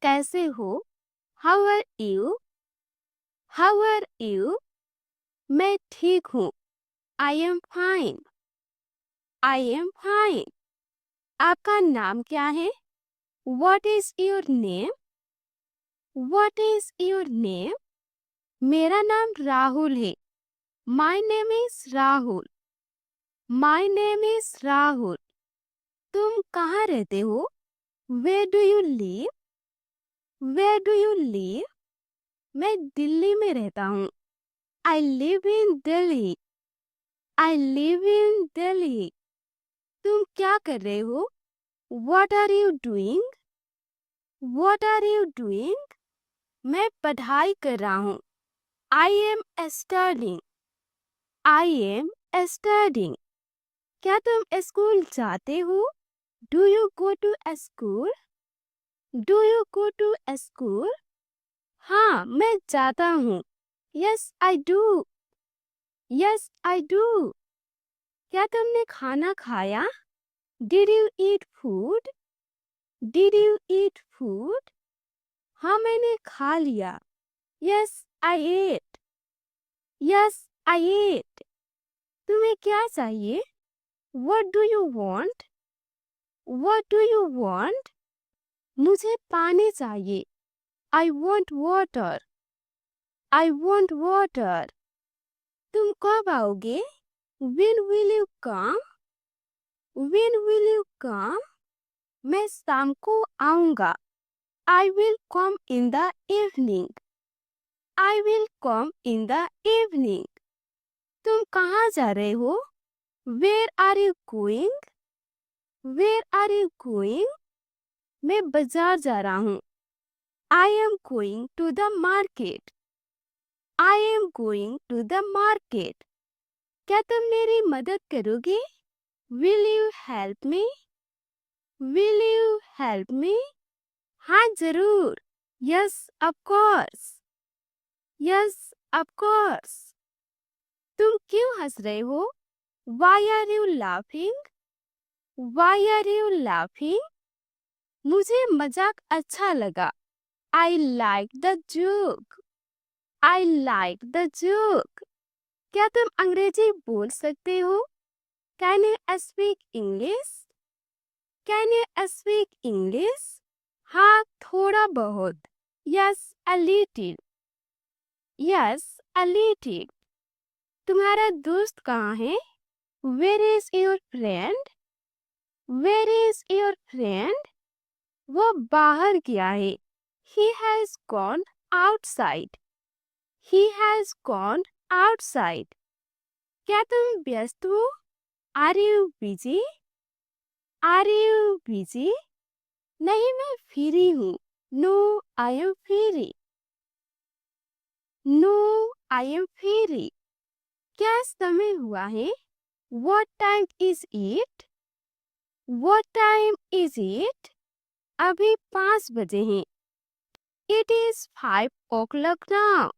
कैसे हो? How are you? How are you? मैं ठीक हूँ। I am fine. I am fine. आपका नाम क्या है? What is your name? What is your name? मेरा नाम राहुल है। My name is Rahul. My name is Rahul. तुम कहाँ रहते हो? Where do you live? Where do you live? मैं दिल्ली में रहता हूँ। I live in Delhi. I live in Delhi. तुम क्या कर रहे हो? What are you doing? What are you doing? मैं पढ़ाई कर रहा हूँ। I am studying. I am studying. क्या तुम स्कूल जाते हो? Do you go to a school? Do you go to a school? हाँ, मैं जाता हूँ। Yes, I do. Yes, I do. क्या तुमने खाना खाया? Did you eat food? Did you eat food? हाँ, मैंने खा लिया। Yes, I ate. Yes, I ate. तुम्हें क्या चाहिए? What do you want? What do you want? मुझे पानी चाहिए। I want water. I want water. तुम कब आओगे? When will you come? When will you come? मैं शाम को आऊँगा। I will come in the evening. I will come in the evening. तुम कहाँ जा रहे हो? Where are you going? Where are you going? मैं बाजार जा रहा हूँ। I am going to the market. I am going to the market. क्या तुम मेरी मदद करोगे? Will you help me? Will you help me? हाँ जरूर। Yes, of course. Yes, of course. तुम क्यों हंस रहे हो? Why are you laughing? Why are you laughing? मुझे मजाक अच्छा लगा। I liked the joke. I liked the joke. क्या तुम अंग्रेजी बोल सकते हो? Can you speak English? Can you speak English? हाँ, थोड़ा बहुत। Yes, a little. Yes, a little. तुम्हारा दोस्त कहाँ है? Where is your friend? Where is your friend? वो बाहर गया है। He has gone outside. He has gone outside. क्या तुम व्यस्त हो? Are you busy? Are you busy? नहीं, मैं फ्री हूँ। No, I am free. No, I am free. क्या समय हुआ है? What time is it? What time is it? अभी 5 बजे हैं। It is 5 o'clock now.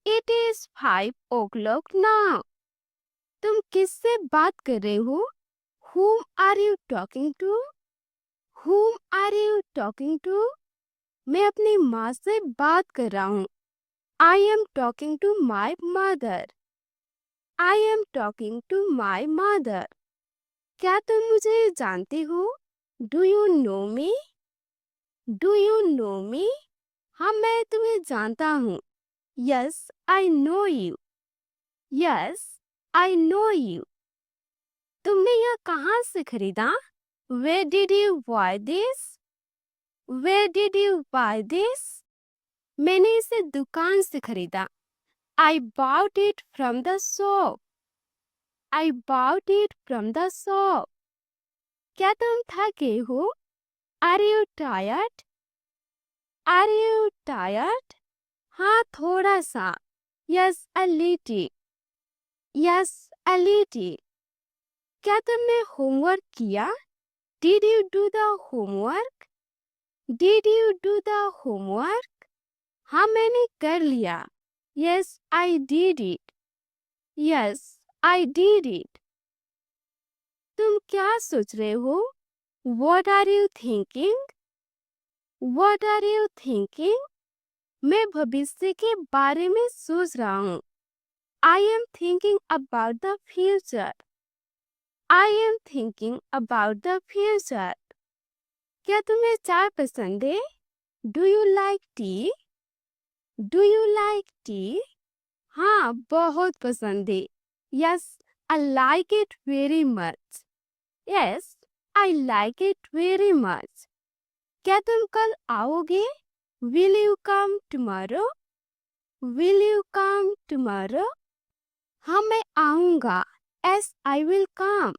It is 5 o'clock now. तुम किससे बात कर रहे हो? Whom are you talking to? Whom are you talking to? मैं अपनी माँ से बात कर रहा हूँ। I am talking to my mother. I am talking to my mother. क्या तुम मुझे जानते हो? Do you know me? Do you know me? हाँ, मैं तुम्हें जानता हूँ। Yes, I know you. Yes, I know you. तुमने यह कहाँ से खरीदा? Where did you buy this? Where did you buy this? मैंने इसे दुकान से खरीदा। I bought it from the shop. I bought it from the shop. क्या तुम थके हो? Are you tired? Are you tired? हाँ, थोड़ा सा। Yes, a little. Yes, a little. क्या तुमने होमवर्क किया? Did you do the homework? Did you do the homework? हाँ, मैंने कर लिया। Yes, I did it. Yes, I did it. तुम क्या सोच रहे हो? What are you thinking? What are you thinking? मैं भविष्य के बारे में सोच रहा हूँ. I am thinking about the future. I am thinking about the future. क्या तुम्हें चाय पसंद है? Do you like tea? Do you like tea? हाँ, बहुत पसंद है. Yes, I like it very much. Yes, I like it very much. क्या तुम कल आओगे? Will you come tomorrow? Will you come tomorrow? हाँ, मैं आऊँगा. Yes, I will come.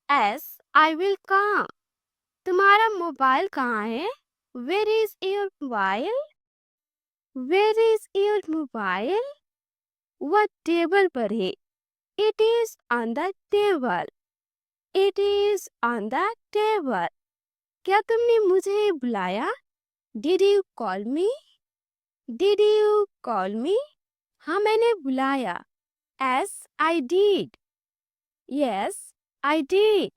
Yes, I will come. तुम्हारा मोबाइल कहाँ है? Where is your mobile? Where is your mobile? वह टेबल पर है. It is on the table. It is on the table. क्या तुमने मुझे बुलाया? Did you call me? Did you call me? हाँ, मैंने बुलाया. Yes, I did. Yes, I did.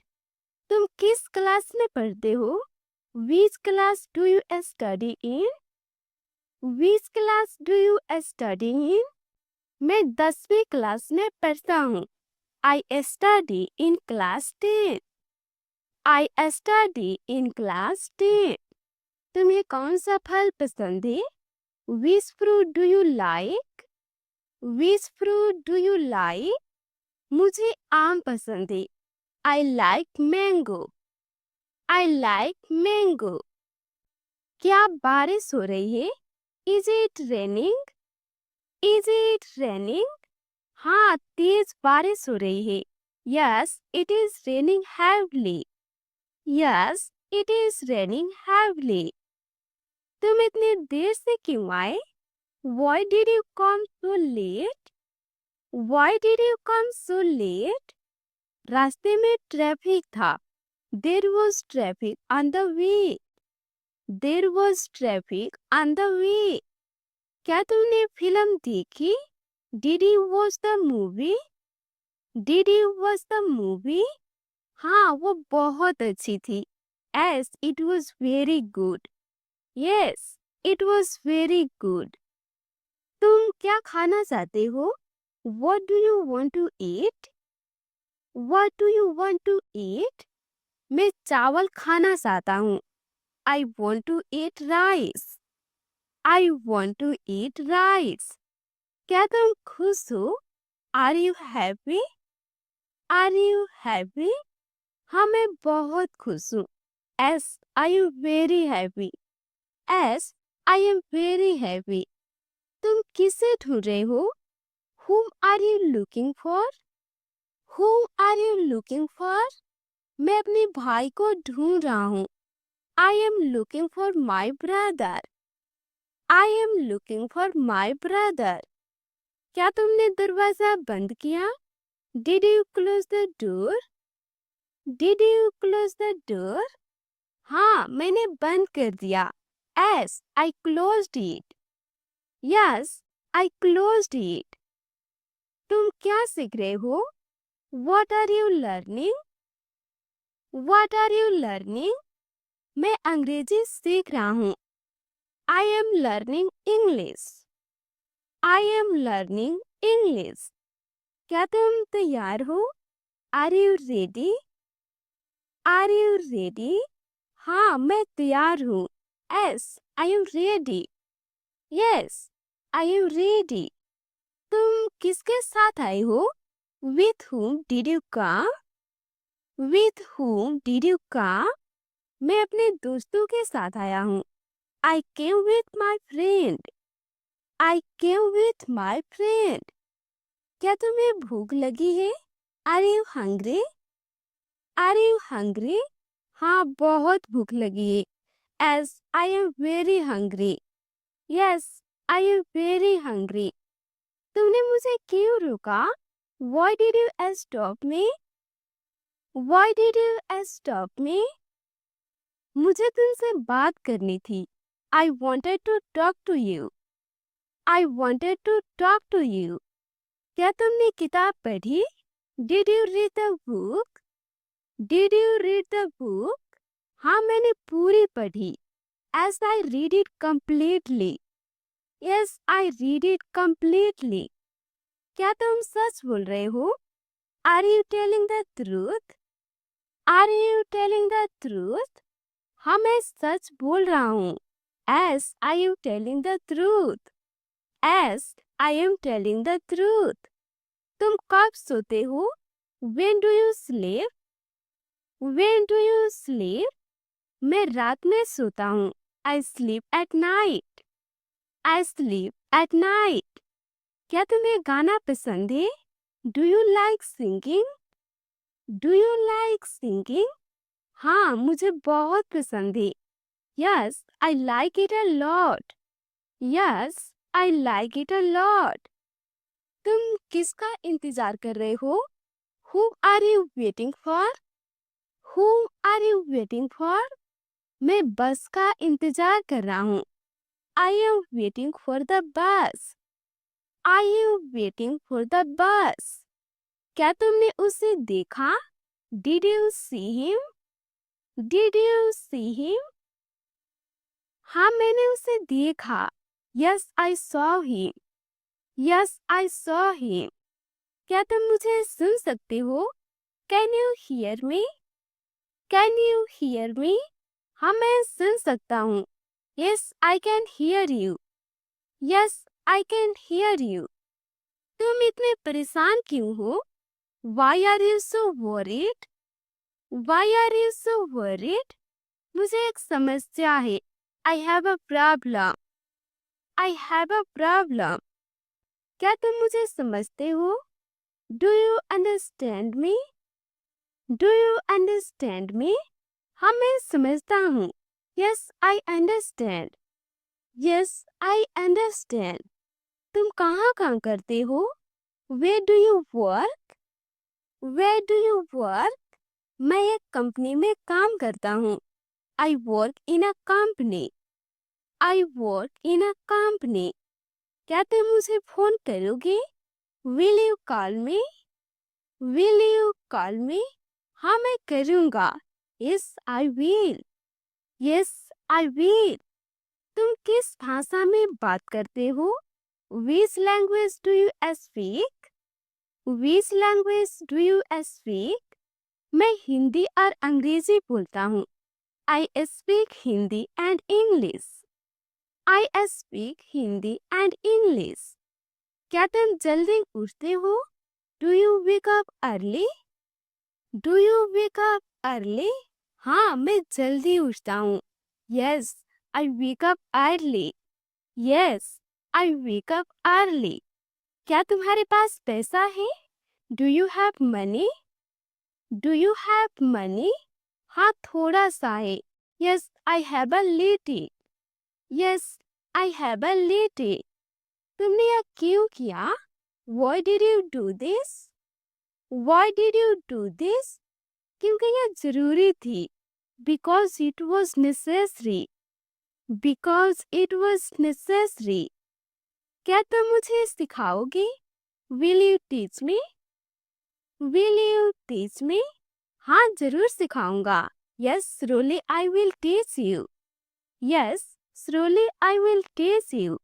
तुम किस क्लास में पढ़ते हो? Which class do you study in? Which class do you study in? मैं 10वीं क्लास में पढ़ता हूँ. I study in class 10. I study in class 10. तुम्हें कौन सा फल पसंद है? Which fruit do you like? Which fruit do you like? मुझे आम पसंद है. I like mango. I like mango. क्या बारिश हो रही है? Is it raining? Is it raining? हाँ, तेज बारिश हो रही है. Yes, it is raining heavily. Yes, it is raining heavily. तुम इतनी देर से क्यों आए? Why did you come so late? Why did you come so late? रास्ते में ट्रैफिक था. There was traffic on the way. There was traffic on the way. क्या तुमने फिल्म देखी? Did you watch the movie? Did you watch the movie? हाँ, वो बहुत अच्छी थी. Yes, it was very good. Yes, it was very good. तुम क्या खाना चाहते हो? What do you want to eat? What do you want to eat? मैं चावल खाना चाहता हूँ. I want to eat rice. I want to eat rice. क्या तुम खुश हो? Are you happy? Are you happy? हाँ, मैं बहुत खुश हूँ. Yes, I am very happy. Yes, I am very happy. तुम किसे ढूंढ रहे हो? Whom are you looking for? Whom are you looking for? मैं अपने भाई को ढूंढ रहा हूँ. I am looking for my brother. I am looking for my brother. क्या तुमने दरवाजा बंद किया? Did you close the door? Did you close the door? हाँ, मैंने बंद कर दिया. Yes, I closed it. Yes, I closed it. तुम क्या सीख रहे हो? What are you learning? What are you learning? मैं अंग्रेजी सीख रहा हूँ. I am learning English. I am learning English. क्या तुम तैयार हो? Are you ready? Are you ready? हाँ, मैं तैयार हूँ. Yes, I am ready. Yes, I am ready. तुम किसके साथ आए हो? With whom did you come? With whom did you come? मैं अपने दोस्तों के साथ आया हूँ. I came with my friend. I came with my friend. क्या तुम्हें भूख लगी है? Are you hungry? Are you hungry? हाँ, बहुत भूख लगी है. Yes, I am very hungry. Yes, I am very hungry. तुमने मुझे क्यों रोका? Why did you stop me? Why did you stop me? मुझे तुमसे बात करनी थी. I wanted to talk to you. I wanted to talk to you. क्या तुमने किताब पढ़ी? Did you read the book? Did you read the book? हाँ, मैंने पूरी पढ़ी. as I read it completely. Yes, I read it completely. क्या तुम सच बोल रहे हो? Are you telling the truth? Are you telling the truth? हाँ, मैं सच बोल रहा हूँ. Yes, I am telling the truth. Yes, I am telling the truth. तुम कब सोते हो? When do you sleep? When do you sleep? मैं रात में सोता हूँ. I sleep at night. I sleep at night. क्या तुम्हें गाना पसंद है? Do you like singing? Do you like singing? हाँ, मुझे बहुत पसंद है. Yes, I like it a lot. Yes, I like it a lot. तुम किसका इंतजार कर रहे हो? Who are you waiting for? Who are you waiting for? मैं बस का इंतजार कर रहा हूँ. I am waiting for the bus. I am waiting for the bus. क्या तुमने उसे देखा? Did you see him? Did you see him? हाँ, मैंने उसे देखा. Yes, I saw him. Yes, I saw him. क्या तुम मुझे सुन सकते हो? Can you hear me? Can you hear me? हाँ, मैं सुन सकता हूँ. Yes, I can hear you. Yes, I can hear you. तुम इतने परेशान क्यों हो? Why are you so worried? Why are you so worried? मुझे एक समस्या है. I have a problem. I have a problem. क्या तुम मुझे समझते हो? Do you understand me? Do you understand me? हाँ, मैं समझता हूँ. Yes, I understand. Yes, I understand. तुम कहाँ काम करते हो? Where do you work? Where do you work? मैं एक कंपनी में काम करता हूँ. I work in a company. I work in a company. क्या तुम मुझे फोन करोगे? Will you call me? Will you call me? हाँ, मैं करूँगा. Yes, I will. Yes, I will. तुम किस भाषा में बात करते हो? Which language do you speak? Which language do you speak? मैं हिंदी और अंग्रेजी बोलता हूँ. I speak Hindi and English. I speak Hindi and English. क्या तुम जल्दी उठते हो? Do you wake up early? Do you wake up early? हाँ, मैं जल्दी उठता हूँ. Yes, I wake up early. Yes, I wake up early. क्या तुम्हारे पास पैसा है? Do you have money? Do you have money? हाँ, थोड़ा सा है. Yes, I have a little. Yes, I have a little. तुमने यह क्यों किया? Why did you do this? Why did you do this? क्योंकि यह जरूरी थी. Because it was necessary. Because it was necessary. क्या तुम मुझे सिखाओगे? Will you teach me? Will you teach me? हाँ, जरूर सिखाऊंगा. Yes, slowly I will teach you. Yes, slowly I will teach you.